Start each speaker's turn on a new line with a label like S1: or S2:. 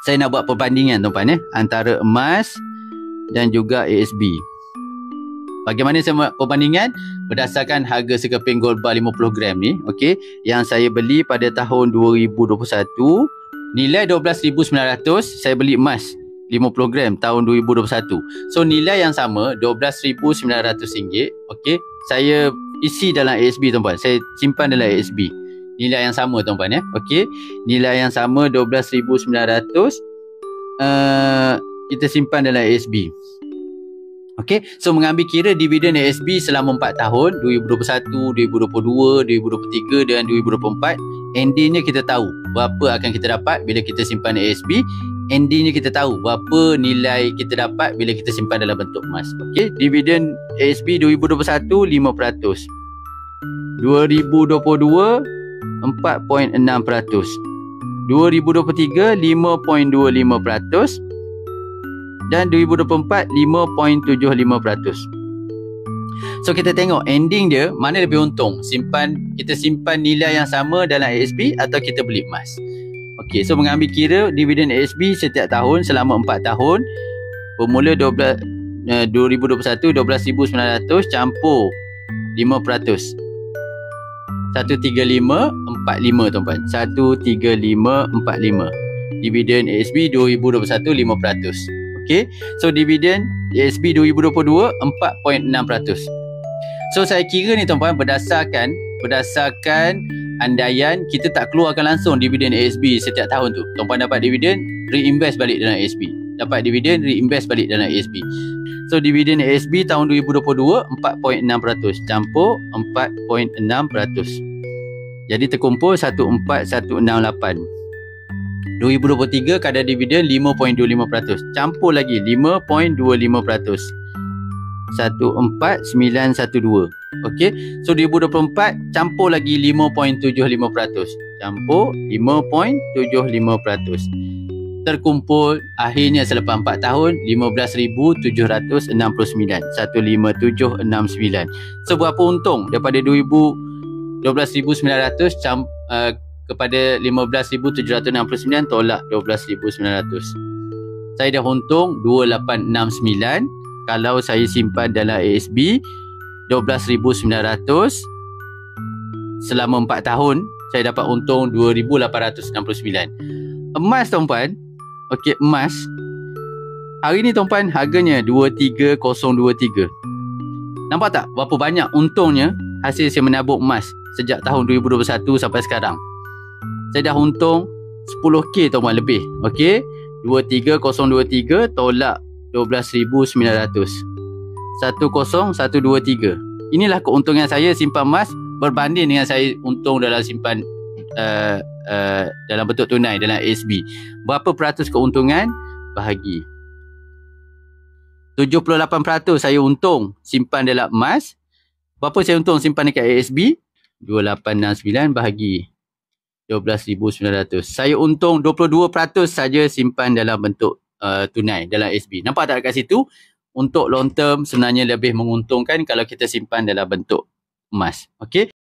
S1: saya nak buat perbandingan tuan-tuan antara emas dan juga ASB. Bagaimana saya buat perbandingan? Berdasarkan harga sekeping gold bar 50 gram ni, okey, yang saya beli pada tahun 2021, nilai 12,900, saya beli emas 50 gram tahun 2021. So nilai yang sama, RM12,900, okey, saya isi dalam ASB tuan-tuan. Saya simpan dalam ASB. Nilai yang sama tuan-tuan okey. Nilai yang sama 12,900 kita simpan dalam ASB. Okey, so mengambil kira dividen ASB selama 4 tahun, 2021, 2022, 2023 dan 2024. Endingnya kita tahu berapa akan kita dapat bila kita simpan ASB. Endingnya kita tahu berapa nilai kita dapat bila kita simpan dalam bentuk emas. Okey, dividen ASB 2021 5%. 2022 4.6%. 2023 5.25%. Dan 2024 5.75%. So kita tengok ending dia mana lebih untung, kita simpan nilai yang sama dalam ASB atau kita beli emas. Okey, so mengambil kira dividen ASB setiap tahun selama 4 tahun. Bermula 2021 12,900 campur 5%. 13545 tuan-tuan. 13545. Dividen ASB 2021 5%. Okey. So dividen ASB 2022 4.6%. So saya kira ni tuan-tuan berdasarkan andaian kita tak keluarkan langsung dividen ASB setiap tahun tu. Tuan-tuan dapat dividen, reinvest balik dalam ASB. Dapat dividen, reinvest balik dalam ASB. So dividen ASB tahun 2022 4.6% campur 4.6%. Jadi terkumpul 14,168. 2023 kadar dividen 5.25%. Campur lagi 5.25%. 14,912. Okey. So 2024 campur lagi 5.75%. Campur 5.75%. Terkumpul akhirnya selepas 4 tahun 15,769. 15769. So berapa untung daripada 12,900 kepada 15,769 tolak 12,900. Saya dah untung 2,869 kalau saya simpan dalam ASB 12,900 selama 4 tahun saya dapat untung 2,869. Emas tuan-puan, okey, emas hari ni tuan-puan harganya 23,023. Nampak tak berapa banyak untungnya hasil saya menabung emas sejak tahun 2021 sampai sekarang. Saya dah untung 10k tuan-puan lebih. Okey, 23,023 tolak 12,900. 10123. Inilah keuntungan saya simpan emas berbanding dengan saya untung dalam simpan dalam bentuk tunai dalam ASB. Berapa peratus keuntungan? Bahagi 78% saya untung simpan dalam emas. Berapa saya untung simpan dekat ASB? 2,869 bahagi 12,900. Saya untung 22% saja simpan dalam bentuk tunai dalam ASB. Nampak tak kat situ? Untuk long term sebenarnya lebih menguntungkan kalau kita simpan dalam bentuk emas. Okey.